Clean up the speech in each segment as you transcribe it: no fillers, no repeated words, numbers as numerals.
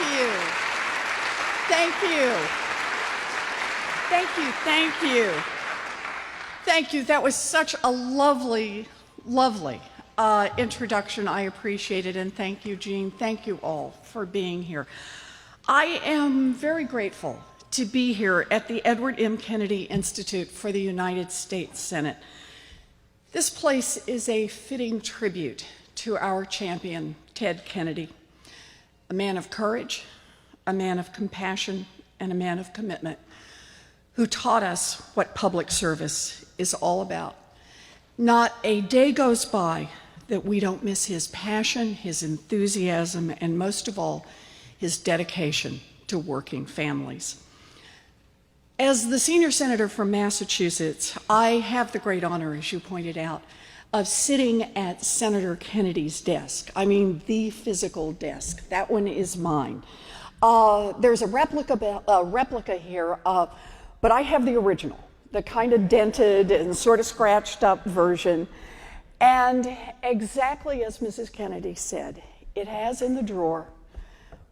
you. Thank you. Thank you, thank you. Thank you. That was such a lovely, lovely introduction. I appreciate it, and thank you, Jean. Thank you all for being here. I am very grateful to be here at the Edward M. Kennedy Institute for the United States Senate. This place is a fitting tribute to our champion, Ted Kennedy, a man of courage, a man of compassion, and a man of commitment, who taught us what public service is all about. Not a day goes by that we don't miss his passion, his enthusiasm, and most of all, his dedication to working families. As the senior senator from Massachusetts, I have the great honor, as you pointed out, of sitting at Senator Kennedy's desk. I mean, the physical desk. That one is mine. There's a replica here, but I have the original, the kind of dented and sort of scratched up version. And exactly as Mrs. Kennedy said, it has in the drawer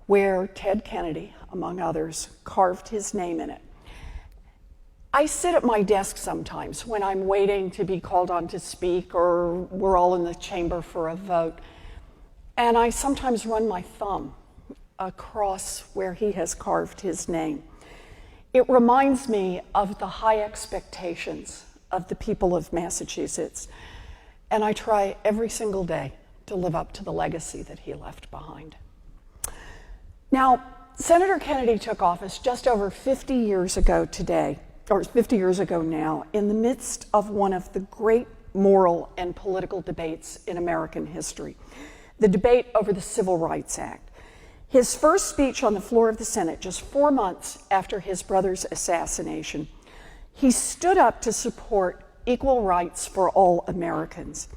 where Ted Kennedy, among others, carved his name in it. I sit at my desk sometimes when I'm waiting to be called on to speak or we're all in the chamber for a vote, and I sometimes run my thumb across where he has carved his name. It reminds me of the high expectations of the people of Massachusetts, and I try every single day to live up to the legacy that he left behind. Now, Senator Kennedy took office just over 50 years ago today, or 50 years ago now, in the midst of one of the great moral and political debates in American history, the debate over the Civil Rights Act. His first speech on the floor of the Senate, just 4 months after his brother's assassination, he stood up to support equal rights for all Americans.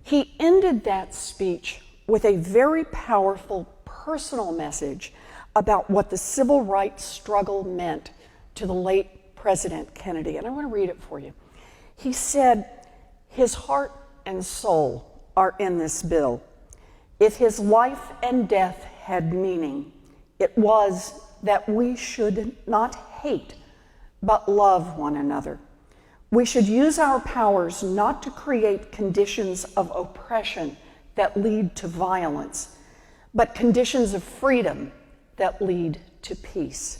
He ended that speech with a very powerful personal message about what the civil rights struggle meant to the late President Kennedy, and I want to read it for you. He said, "His heart and soul are in this bill. If his life and death had meaning, it was that we should not hate, but love one another. We should use our powers not to create conditions of oppression that lead to violence, but conditions of freedom that lead to peace.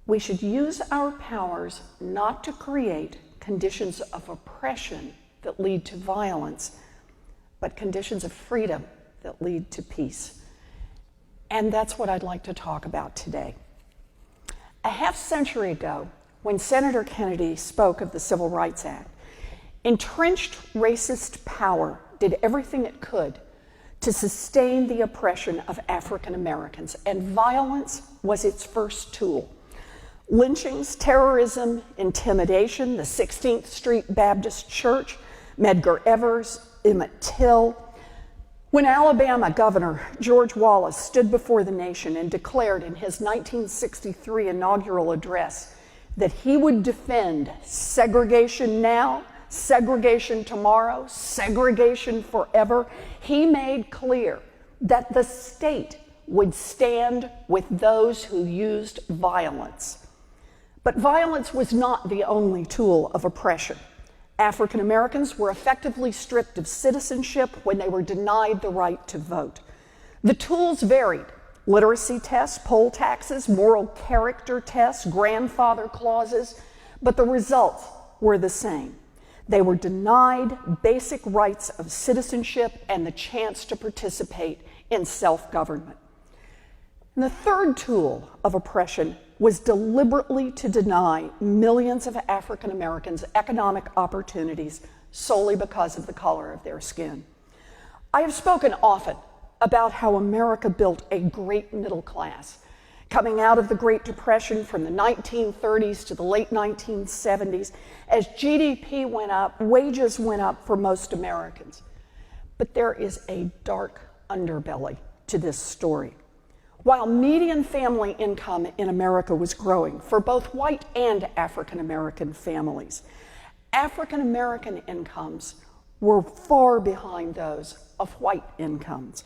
We should use our powers not to create conditions of oppression that lead to violence, but conditions of freedom that lead to peace." And that's what I'd like to talk about today. A half century ago, when Senator Kennedy spoke of the Civil Rights Act, entrenched racist power did everything it could to sustain the oppression of African Americans, and violence was its first tool. Lynchings, terrorism, intimidation, the 16th Street Baptist Church, Medgar Evers, Emmett Till. When Alabama Governor George Wallace stood before the nation and declared in his 1963 inaugural address that he would defend segregation now, segregation tomorrow, segregation forever, he made clear that the state would stand with those who used violence. But violence was not the only tool of oppression. African Americans were effectively stripped of citizenship when they were denied the right to vote. The tools varied: literacy tests, poll taxes, moral character tests, grandfather clauses, but the results were the same. They were denied basic rights of citizenship and the chance to participate in self-government. And the third tool of oppression was deliberately to deny millions of African Americans economic opportunities solely because of the color of their skin. I have spoken often about how America built a great middle class, coming out of the Great Depression from the 1930s to the late 1970s. As GDP went up, wages went up for most Americans. But there is a dark underbelly to this story. While median family income in America was growing for both white and African American families, African American incomes were far behind those of white incomes.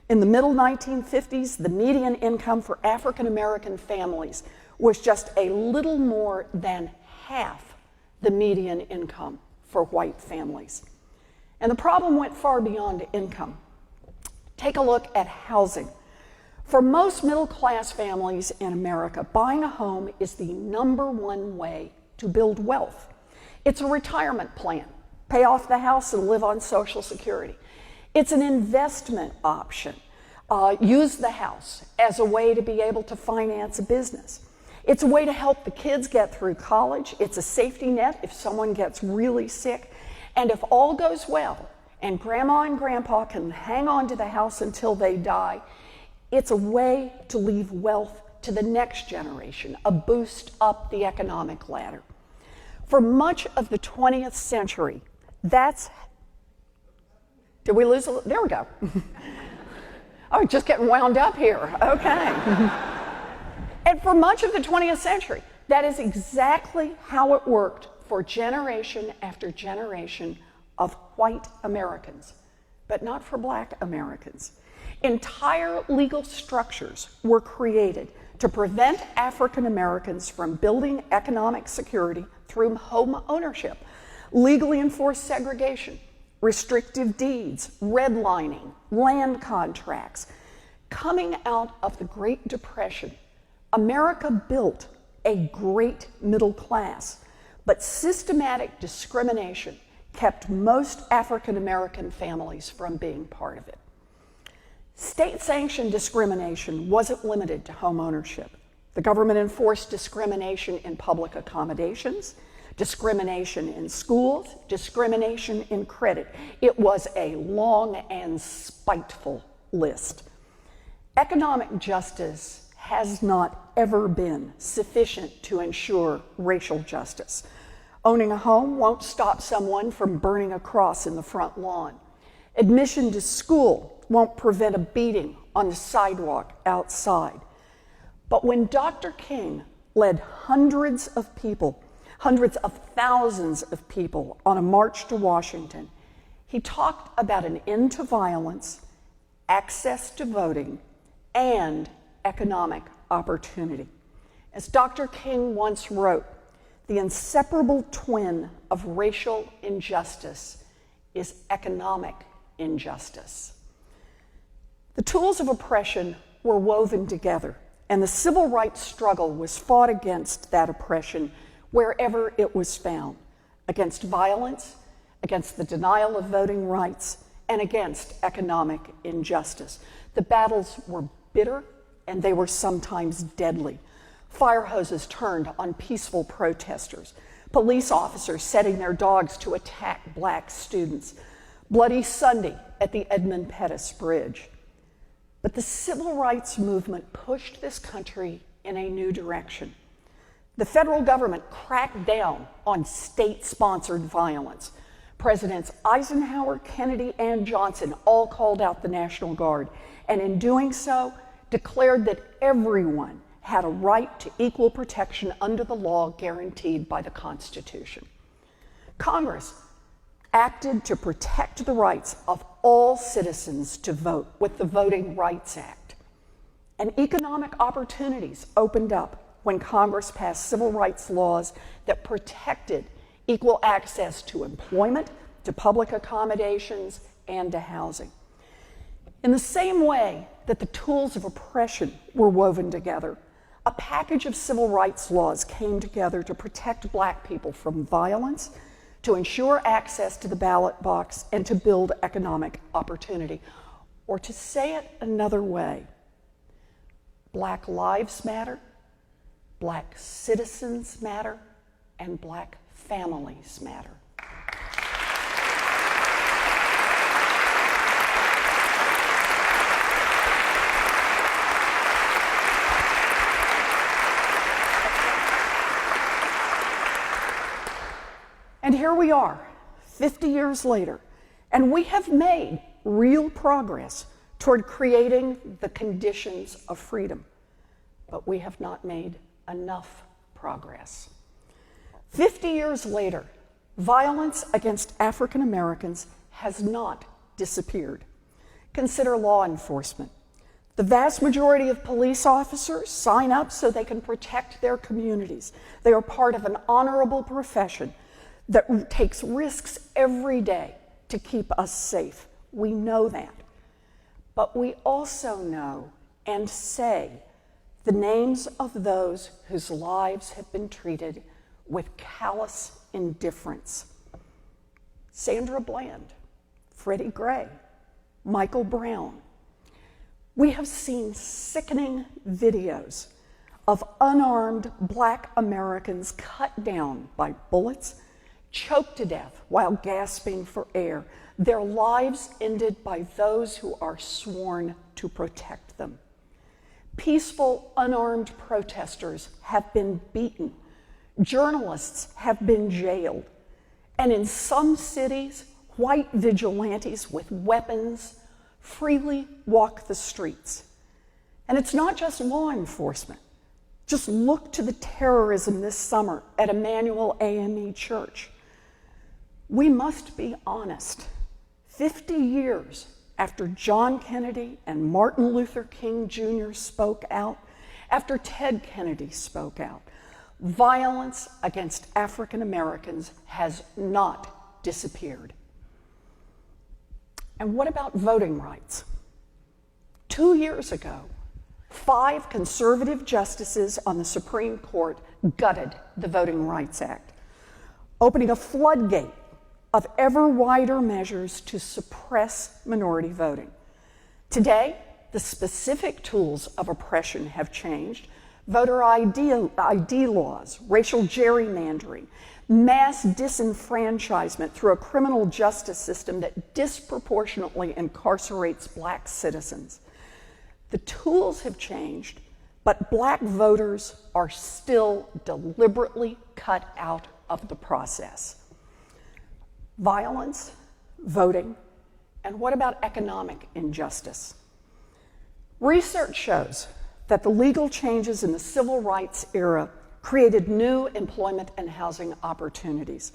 In the middle 1950s, the median income for African American families was just a little more than half the median income for white families. And the problem went far beyond income. Take a look at housing. For most middle-class families in America, buying a home is the #1 way to build wealth. It's a retirement plan. Pay off the house and live on Social Security. It's an investment option. Use the house as a way to be able to finance a business. It's a way to help the kids get through college. It's a safety net if someone gets really sick. And if all goes well and grandma and grandpa can hang on to the house until they die, it's a way to leave wealth to the next generation, a boost up the economic ladder. For much of the 20th century, did we lose there we go. Oh, just getting wound up here, okay. And for much of the 20th century, that is exactly how it worked for generation after generation of white Americans, but not for black Americans. Entire legal structures were created to prevent African Americans from building economic security through home ownership, legally enforced segregation, restrictive deeds, redlining, land contracts. Coming out of the Great Depression, America built a great middle class, but systematic discrimination kept most African American families from being part of it. State-sanctioned discrimination wasn't limited to home ownership. The government enforced discrimination in public accommodations, discrimination in schools, discrimination in credit. It was a long and spiteful list. Economic justice has not ever been sufficient to ensure racial justice. Owning a home won't stop someone from burning a cross in the front lawn. Admission to school won't prevent a beating on the sidewalk outside. But when Dr. King led hundreds of thousands of people on a march to Washington, he talked about an end to violence, access to voting, and economic opportunity. As Dr. King once wrote, the inseparable twin of racial injustice is economic injustice. The tools of oppression were woven together, and the civil rights struggle was fought against that oppression wherever it was found, against violence, against the denial of voting rights, and against economic injustice. The battles were bitter, and they were sometimes deadly. Fire hoses turned on peaceful protesters, police officers setting their dogs to attack black students, Bloody Sunday at the Edmund Pettus Bridge. But the civil rights movement pushed this country in a new direction. The federal government cracked down on state-sponsored violence. Presidents Eisenhower, Kennedy, and Johnson all called out the National Guard, and in doing so, declared that everyone had a right to equal protection under the law guaranteed by the Constitution. Congress acted to protect the rights of all citizens to vote with the Voting Rights Act. And economic opportunities opened up when Congress passed civil rights laws that protected equal access to employment, to public accommodations, and to housing. In the same way that the tools of oppression were woven together, a package of civil rights laws came together to protect black people from violence, to ensure access to the ballot box, and to build economic opportunity. Or to say it another way, Black lives matter, Black citizens matter, and Black families matter. And here we are, 50 years later, and we have made real progress toward creating the conditions of freedom, but we have not made enough progress. 50 years later, violence against African Americans has not disappeared. Consider law enforcement. The vast majority of police officers sign up so they can protect their communities. They are part of an honorable profession that takes risks every day to keep us safe. We know that. But we also know and say the names of those whose lives have been treated with callous indifference. Sandra Bland, Freddie Gray, Michael Brown. We have seen sickening videos of unarmed Black Americans cut down by bullets, choked to death while gasping for air, their lives ended by those who are sworn to protect them. Peaceful, unarmed protesters have been beaten. Journalists have been jailed. And in some cities, white vigilantes with weapons freely walk the streets. And it's not just law enforcement. Just look to the terrorism this summer at Emmanuel AME Church. We must be honest. 50 years after John Kennedy and Martin Luther King Jr. spoke out, after Ted Kennedy spoke out, violence against African Americans has not disappeared. And what about voting rights? 2 years ago, 5 conservative justices on the Supreme Court gutted the Voting Rights Act, opening a floodgate of ever wider measures to suppress minority voting. Today, the specific tools of oppression have changed. Voter ID laws, racial gerrymandering, mass disenfranchisement through a criminal justice system that disproportionately incarcerates Black citizens. The tools have changed, but Black voters are still deliberately cut out of the process. Violence, voting, and what about economic injustice? Research shows that the legal changes in the civil rights era created new employment and housing opportunities.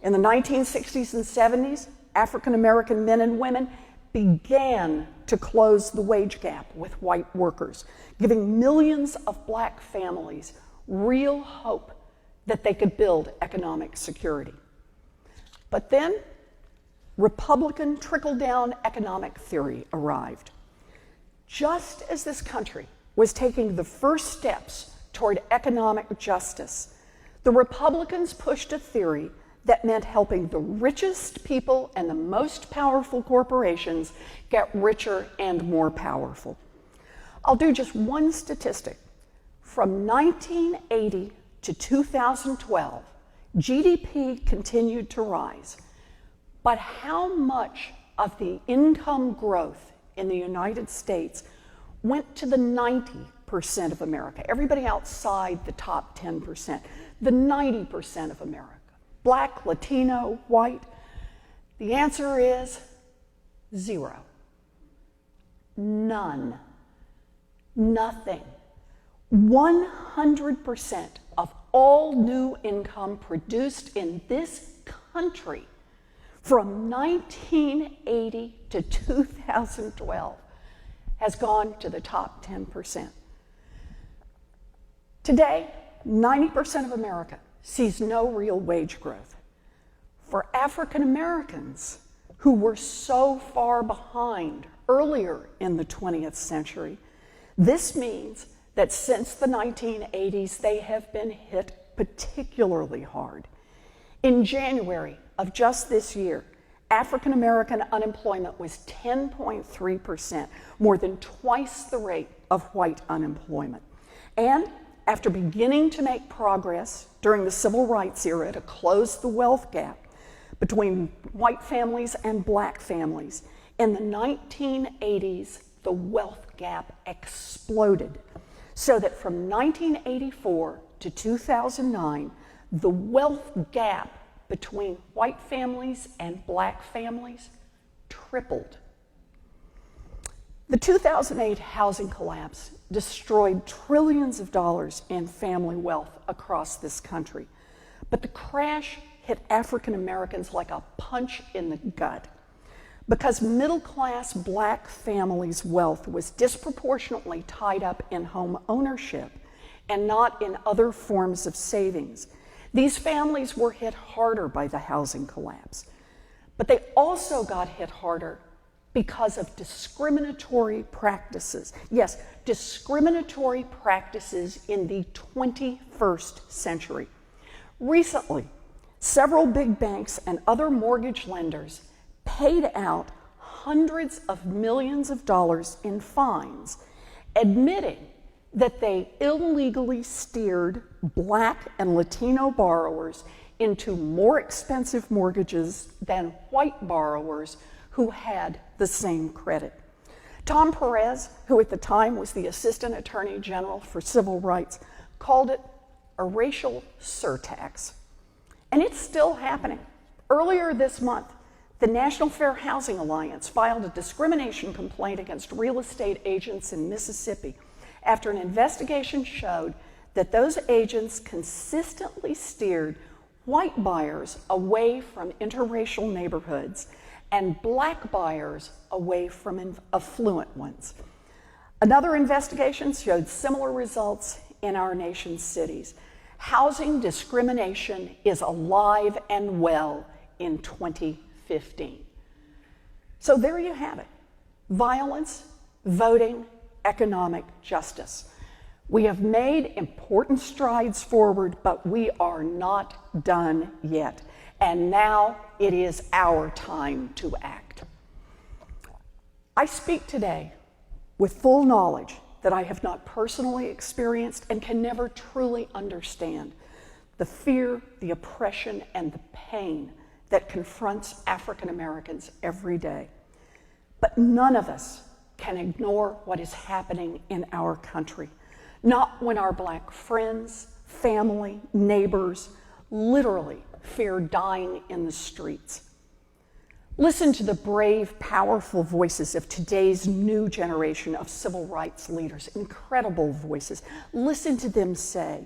In the 1960s and 70s, African American men and women began to close the wage gap with white workers, giving millions of Black families real hope that they could build economic security. But then, Republican trickle-down economic theory arrived. Just as this country was taking the first steps toward economic justice, the Republicans pushed a theory that meant helping the richest people and the most powerful corporations get richer and more powerful. I'll do just one statistic. From 1980 to 2012, GDP continued to rise, but how much of the income growth in the United States went to the 90% of America, everybody outside the top 10%, the 90% of America, Black, Latino, white? The answer is 0. None. Nothing. 100% of all new income produced in this country from 1980 to 2012 has gone to the top 10%. Today, 90% of America sees no real wage growth. For African Americans who were so far behind earlier in the 20th century, this means that since the 1980s, they have been hit particularly hard. In January of just this year, African American unemployment was 10.3%, more than twice the rate of white unemployment. And after beginning to make progress during the civil rights era to close the wealth gap between white families and Black families, in the 1980s, the wealth gap exploded, so that from 1984 to 2009, the wealth gap between white families and Black families tripled. The 2008 housing collapse destroyed trillions of dollars in family wealth across this country, but the crash hit African Americans like a punch in the gut. Because middle-class black families' wealth was disproportionately tied up in home ownership and not in other forms of savings, these families were hit harder by the housing collapse. But they also got hit harder because of discriminatory practices. Yes, discriminatory practices in the 21st century. Recently, several big banks and other mortgage lenders paid out hundreds of millions of dollars in fines, admitting that they illegally steered Black and Latino borrowers into more expensive mortgages than white borrowers who had the same credit. Tom Perez, who at the time was the Assistant Attorney General for Civil Rights, called it a racial surtax. And it's still happening. Earlier this month, the National Fair Housing Alliance filed a discrimination complaint against real estate agents in Mississippi after an investigation showed that those agents consistently steered white buyers away from interracial neighborhoods and black buyers away from affluent ones. Another investigation showed similar results in our nation's cities. Housing discrimination is alive and well in 2015. So there you have it. Violence, voting, economic justice. We have made important strides forward, but we are not done yet. And now it is our time to act. I speak today with full knowledge that I have not personally experienced and can never truly understand the fear, the oppression, and the pain that confronts African Americans every day. But none of us can ignore what is happening in our country, not when our black friends, family, neighbors literally fear dying in the streets. Listen to the brave, powerful voices of today's new generation of civil rights leaders, incredible voices. Listen to them say,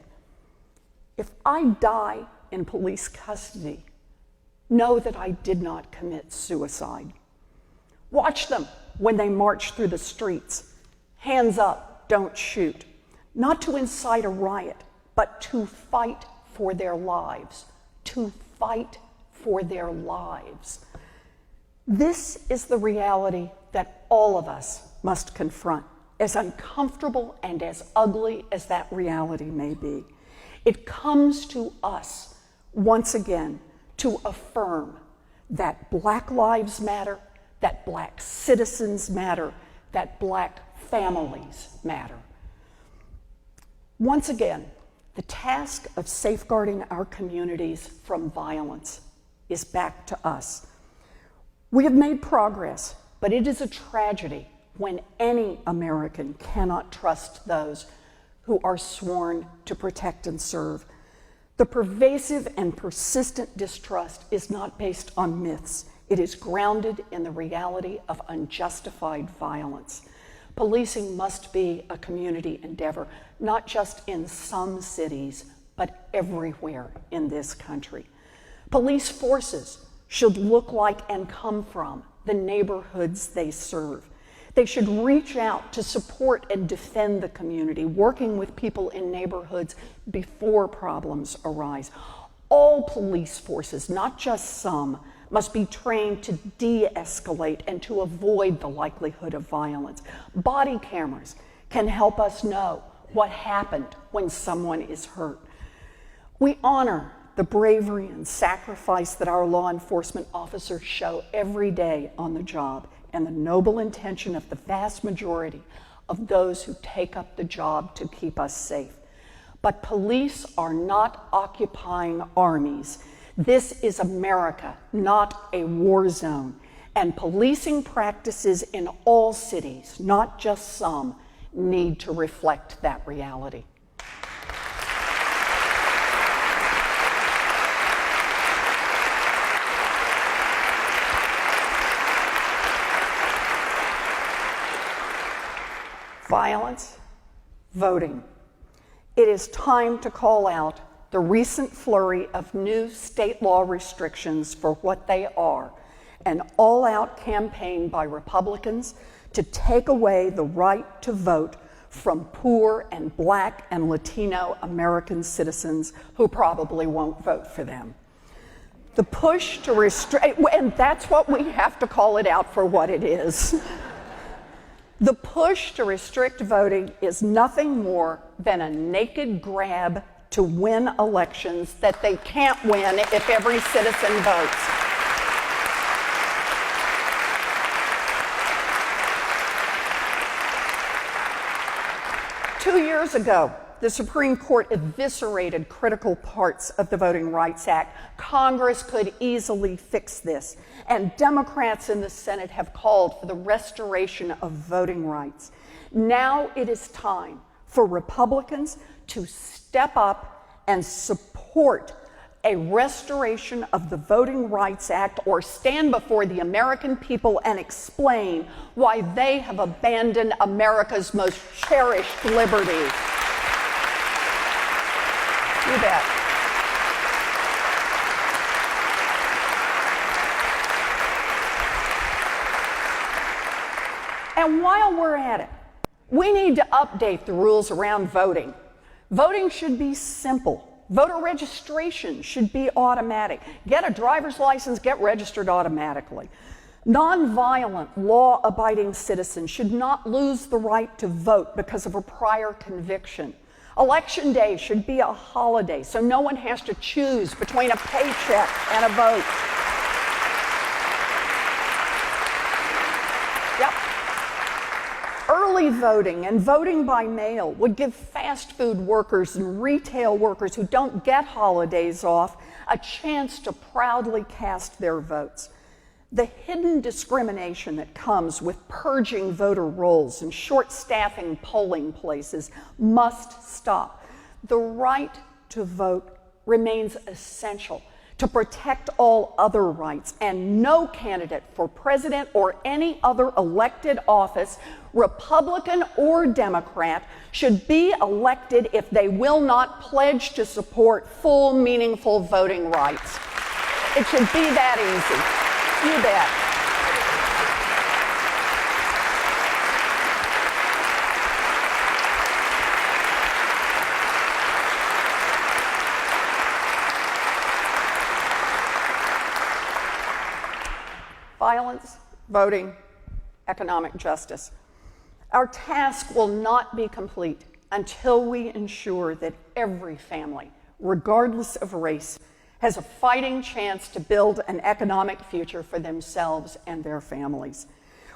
"If I die in police custody, know that I did not commit suicide." Watch them when they march through the streets. Hands up, don't shoot. Not to incite a riot, but to fight for their lives. To fight for their lives. This is the reality that all of us must confront, as uncomfortable and as ugly as that reality may be. It comes to us, once again, to affirm that Black lives matter, that Black citizens matter, that Black families matter. Once again, the task of safeguarding our communities from violence is back to us. We have made progress, but it is a tragedy when any American cannot trust those who are sworn to protect and serve. The pervasive and persistent distrust is not based on myths. It is grounded in the reality of unjustified violence. Policing must be a community endeavor, not just in some cities, but everywhere in this country. Police forces should look like and come from the neighborhoods they serve. They should reach out to support and defend the community, working with people in neighborhoods before problems arise. All police forces, not just some, must be trained to de-escalate and to avoid the likelihood of violence. Body cameras can help us know what happened when someone is hurt. We honor the bravery and sacrifice that our law enforcement officers show every day on the job, and the noble intention of the vast majority of those who take up the job to keep us safe. But police are not occupying armies. This is America, not a war zone. And policing practices in all cities, not just some, need to reflect that reality. Violence, voting. It is time to call out the recent flurry of new state law restrictions for what they are an all-out campaign by Republicans to take away the right to vote from poor and Black and Latino American citizens who probably won't vote for them. The push to restrict, and that's what we have to call it out for what it is. The push to restrict voting is nothing more than a naked grab to win elections that they can't win if every citizen votes. Two years ago, the Supreme Court eviscerated critical parts of the Voting Rights Act. Congress could easily fix this, and Democrats in the Senate have called for the restoration of voting rights. Now it is time for Republicans to step up and support a restoration of the Voting Rights Act, or stand before the American people and explain why they have abandoned America's most cherished liberties. You bet. And while we're at it, we need to update the rules around voting. Voting should be simple. Voter registration should be automatic. Get a driver's license, get registered automatically. Nonviolent, law-abiding citizens should not lose the right to vote because of a prior conviction. Election day should be a holiday, so no one has to choose between a paycheck and a vote. Yep. Early voting and voting by mail would give fast food workers and retail workers who don't get holidays off a chance to proudly cast their votes. The hidden discrimination that comes with purging voter rolls and short-staffing polling places must stop. The right to vote remains essential to protect all other rights, and no candidate for president or any other elected office, Republican or Democrat, should be elected if they will not pledge to support full, meaningful voting rights. It should be that easy. You bet. Violence, voting, economic justice. Our task will not be complete until we ensure that every family, regardless of race, has a fighting chance to build an economic future for themselves and their families.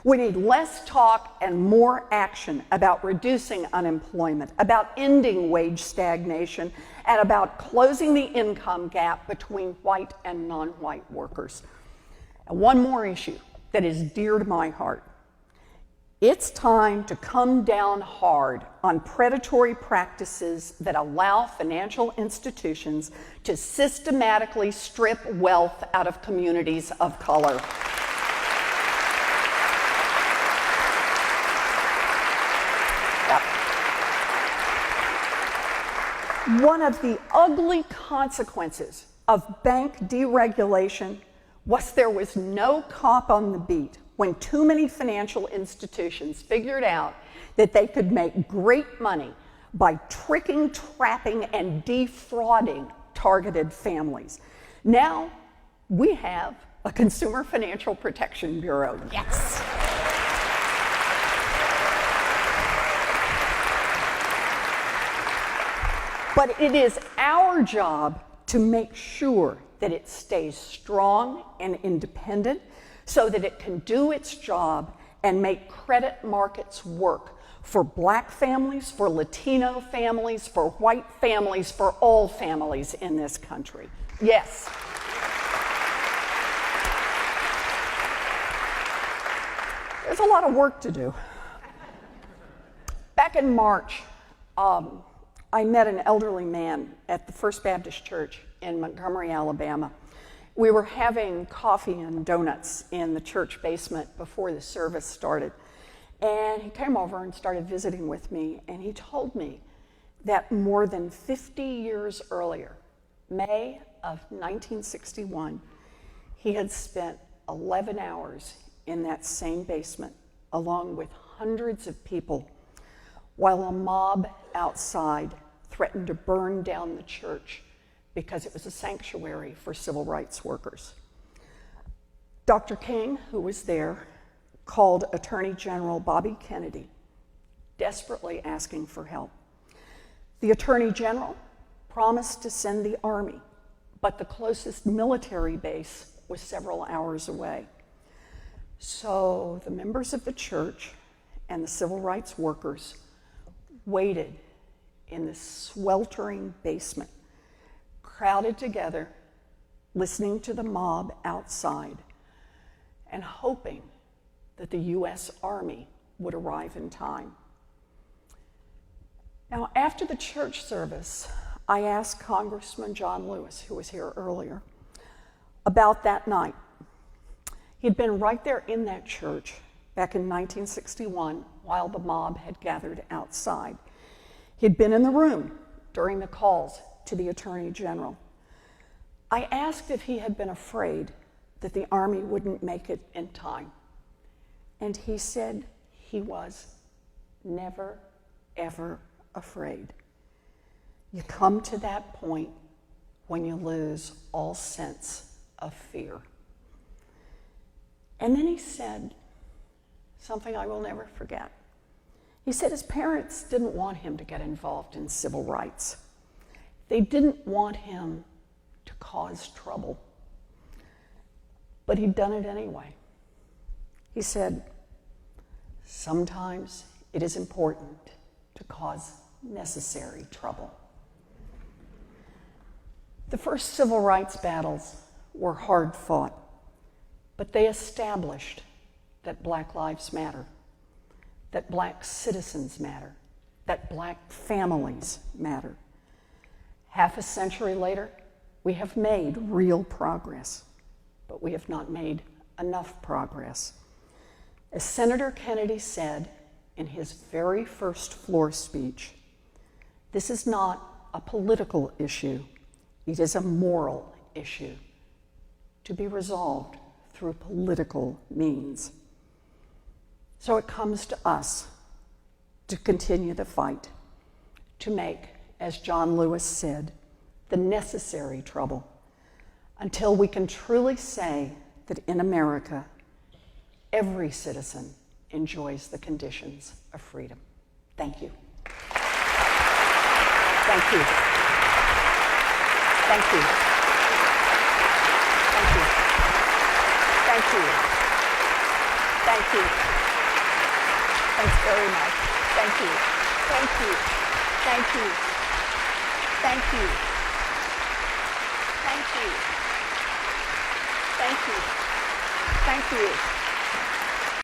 We need less talk and more action about reducing unemployment, about ending wage stagnation, and about closing the income gap between white and non-white workers. And one more issue that is dear to my heart. It's time to come down hard on predatory practices that allow financial institutions to systematically strip wealth out of communities of color. Yep. One of the ugly consequences of bank deregulation was there was no cop on the beat when too many financial institutions figured out that they could make great money by tricking, trapping, and defrauding targeted families. Now we have a Consumer Financial Protection Bureau. Yes. But it is our job to make sure that it stays strong and independent, so that it can do its job and make credit markets work for Black families, for Latino families, for white families, for all families in this country. Yes. There's a lot of work to do. Back in March, I met an elderly man at the First Baptist Church in Montgomery, Alabama. We were having coffee and donuts in the church basement before the service started. And he came over and started visiting with me, and he told me that more than 50 years earlier, May of 1961, he had spent 11 hours in that same basement, along with hundreds of people, while a mob outside threatened to burn down the church because it was a sanctuary for civil rights workers. Dr. King, who was there, called Attorney General Bobby Kennedy, desperately asking for help. The Attorney General promised to send the Army, but the closest military base was several hours away. So the members of the church and the civil rights workers waited in this sweltering basement, crowded together, listening to the mob outside and hoping that the U.S. Army would arrive in time. Now, after the church service, I asked Congressman John Lewis, who was here earlier, about that night. He'd been right there in that church back in 1961 while the mob had gathered outside. He'd been in the room during the calls to the Attorney General. I asked if he had been afraid that the Army wouldn't make it in time. And he said he was never, ever afraid. You come to that point when you lose all sense of fear. And then he said something I will never forget. He said his parents didn't want him to get involved in civil rights. They didn't want him to cause trouble. But he'd done it anyway. He said, sometimes it is important to cause necessary trouble. The first civil rights battles were hard fought, but they established that Black lives matter, that Black citizens matter, that Black families matter. Half a century later, we have made real progress, but we have not made enough progress. As Senator Kennedy said in his very first floor speech, this is not a political issue, it is a moral issue to be resolved through political means. So it comes to us to continue the fight, to make, as John Lewis said, the necessary trouble, until we can truly say that in America, every citizen enjoys the conditions of freedom. Thank you. Thank you. Thank you. Thank you. Thank you. Thank you. Thanks very much. Thank you. Thank you. Thank you. Thank you. Thank you. Thank you. Thank you.